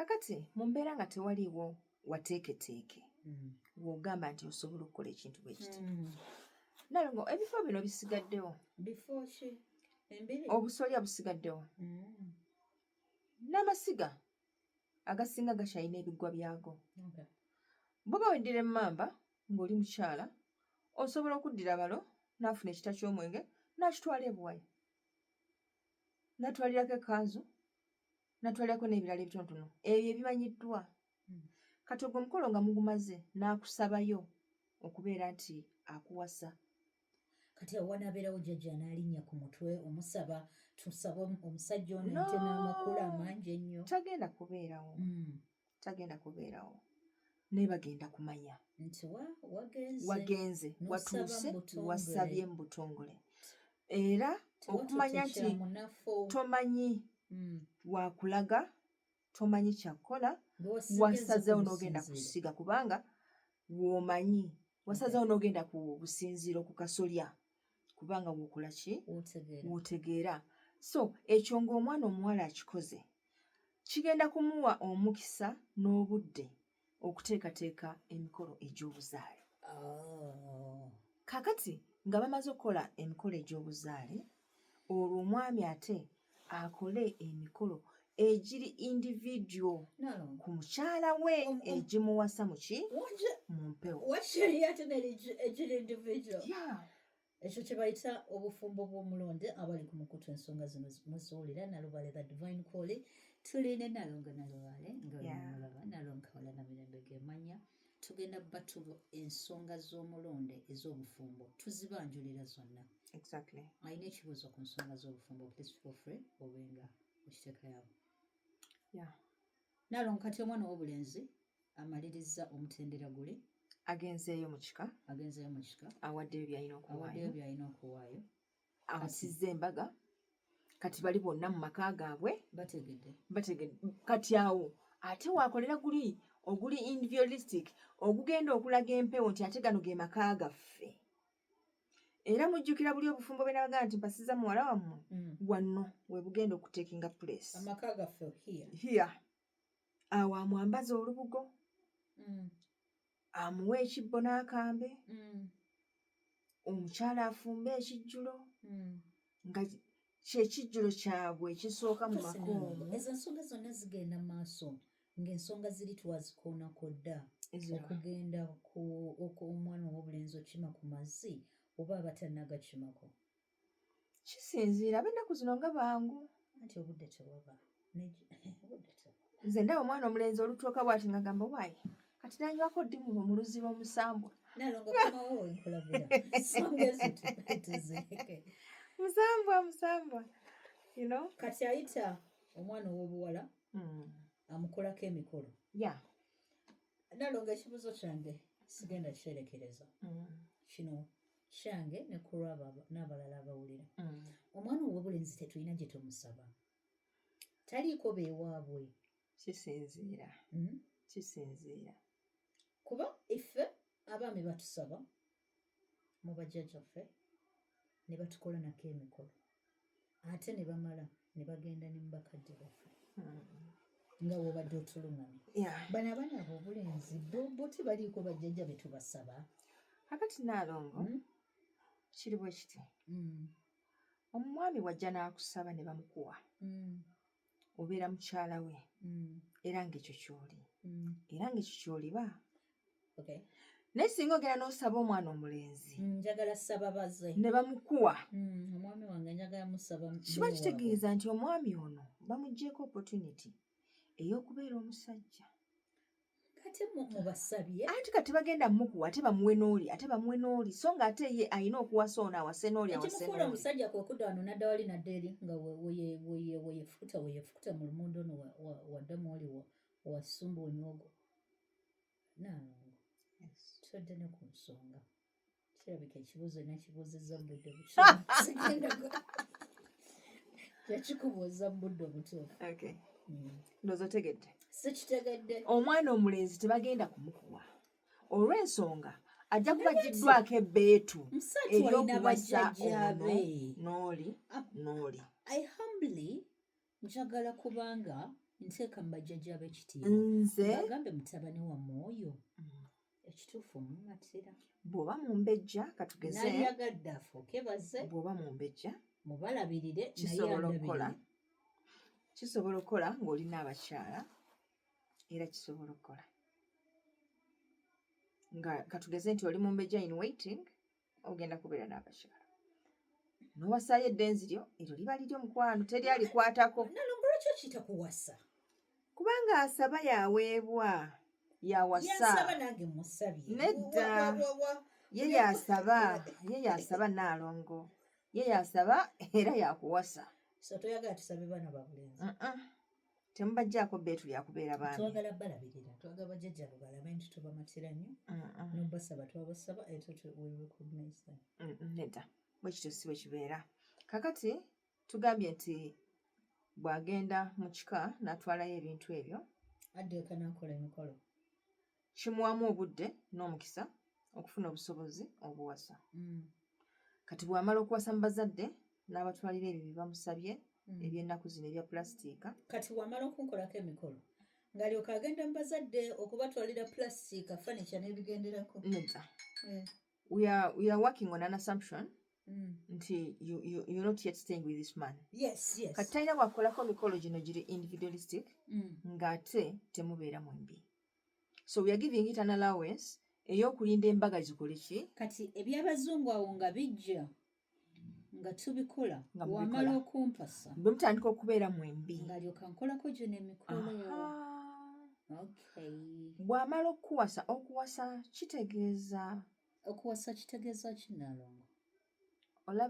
kakati mu mbeera nga tewaliwo wateeketeeke w'ogamba nti osobola okukola ekintu bwe kiti Nalongo ebifo bino bisigaddewo bifo ki embiri obusolya busigaddewo n'amasiga agasinga gakyalina ebiggwa byago bw'oba weddira emmamba ng'oli mukyala osobola okuddira balo n'afuna ekita ky'omwenge n'akitwala ebuwayo n'atwalirako ekanzu n'atwalirako n'ebirala ebitonotono ebyo ebimanyiddwa kati ogwo omukolo nga mugumaze n'akusabayo okubeera nti akuwasa kati awanabeerawo jjajja n'alinnya ku mutwe omusaba tusaba omusajja ono ente n'amakulu amangi ennyo tagenda kubeerawo naye bagenda kumanya nti wagenze watuuse wasabye mu butongole era okumanya nti tomanyi wakulaga tomanyi kyakukola wasazeewo n'ogenda kusiga kubanga w'omanyi wasazeewo n'ogenda ku businziiro ku kasolya kubanga w'okola ki w'otegeera so ekyo ng'omwana omuwala akikoze kigenda kumuwa omukisa n'obudde okuteekateeka emikolo egy'obuzaale kakati nga bamaze okukola emikolo egy'obuzaale olwo omwami ate akole emikolo egiri individual ku mukyala we egimuwasa muki mu mpewo ekyo kye bayita obufumbo bw'omulonde abali ku mukutu ensonga zino muziwulira Nalubale the divine call tuline Nalonga Nalubale nga Nalonkawala na Mirembe Gemanya tugenda batulo ensonga z'omulonde ez'obufumbo tuzibanjulira zonna alina ekibuuzo ku nsonga z'obufumbo please feel free obenga okiteekayo Nalonga kati omwana w'obulenzi amaliriza omutendera guli agenzeeyo mu kika awaddeyo byalina okuwaayo awasizza embaga kati bali bonna mu maka gaabwe bategedde kati awo ate waakolera oguli individualistic ogugenda okulaga empewo nti ate gano ge maka gaffe era mujjukira buli obufumbo bwe nabagaa nti mpasiza muwala wammwe wanno we bugenda okuteekinga place amaka gaffe here awo amwambaza olubugo amuwa ekibbo n'akambe omukyala afumbe ekijjulo nga kyekijjulo kyabwe ekisooka mu maka omwo ezo ensonga zonna zigenda mu maaso ng'ensonga ziri twazikoonako dda okugenda omwana ow'obulenzi okima ku mazzi oba abatannagakimako kisinziira ab'ennaku zino nga bangu anti obudde tewaba nze ndaba omwana omulenzi olutuuka bw'ati nga gamba waayi kati nanywako ddimu mu luzzi lw'omusambwa Nalonga kumawo wenkulabira ensonga ezo tuzireke musambwa kati ayita omwana ow'obuwala amukolako emikolo Nalonga ekibuuzo kyange sigenda kyerekereza kino kyange ne kulwaba n'abalala abawulira omwana ow'obulenzi tetulina gye tumusaba taliiko beewaabwe kisinziira kuba iffe abaami batusaba mu bajjajjaffe ne batukola nako emikolo ate ne bamala ne bagenda ne mu bakadde baffe nga w'obadde otulungamye bano abaana ab'obulenzi bo tebaliiko bajjajja be tubasaba kakati Nalongo kiri bwe kiti omwami wajja n'akusaba ne bamukuwa obeera mukyala we era ng'ekyo ky'oli era ng'ekyo ky'oliba naye singa ogenda n'osaba omwana omulenzi njagala saba baze ne bamukuwa omwami wange njagala musaba kiba kitegeeza nti omwami ono bamuggyeeko opportunity ey'okubeera omusajja kati mubasabye ate kati bagenda mukuwa ate bamuwe n'oli so nga ate ye alina okuwasa ono awase n'oli ekimufuula omusajja kwe kudda wano nadda wali nadda eri nga weyefukuta mu lumonde ono waddamu oli wasumba onyogo Nalongo todde ne ku nsonga kirabika ekibuuzo nakibuuzizza mu budde butuufu yakikubuuza mu budde obutuufu ndowooza otegedde sikitegedde omwana omulenzi tebagenda kumukuwa olw'ensonga ajja kuba ggiddwako ebbeetu ery'okuwasa ono n'oli I humbly njagala kubanga nteeka mu bajjajja ab'ekitiibwa nze bagambe mutabani wammwe oyo ekituufu mumatira bw'oba mumbejja katugeze nalyagadde afuuke baze bw'oba mumbejja mubalabirire kisobola okukola ng'olina abakyala era kisobola okukola nga katugeze nti oli mumbejja in waiting ogenda kubeera n'abakyala n'owasaayo eddenzi lyo eryo liba liryo mukwano teri alikwatako nalongolwakyo kiyita kuwasa kubanga asaba yaweebwa yawasa nange musabye nedda ye yasaba naalongo ye yasaba era yakuwasa so toyagala tusabe baana babulenzi temubajjaako bbeetu lyakubeera baami twagala balabirira twagala bajjajjabo balabe nti tubamatira nnyo nobasaba twabasaba nedda bwe kityo si bwe kibeera kakati tugambye nti bw'agenda mu kika n'atwalayo ebintu ebyo addeeka n'akola emikolo kimuwamu obudde n'omukisa okufuna obusobozi obuwasa kati bw'amala okuwasa mu bazadde n'abatwalira ebyo bye bamusabye eby'ennaku zino ebya pulasitiika kati bw'amala okunkolako emikolo ng'alyoka agenda mu bazadde okubatwalira pulasitiika fanica n'ebigenderako nedda we are working on an assumption nti you're not yet staying with this man kati talina bwakukolako mikolo gino giri individualistic ng'ate temubeera mwembi so we are giving it an allowance ey'okulinda embaga zikole ki kati eby'abazungu awo nga bijja nga tubikola wamala okumpasa bwe mutandika okubeera mwembi ng'alyoka nkolako gino emikolo bw'amala okuwasa kitegeeza kinalongo olaba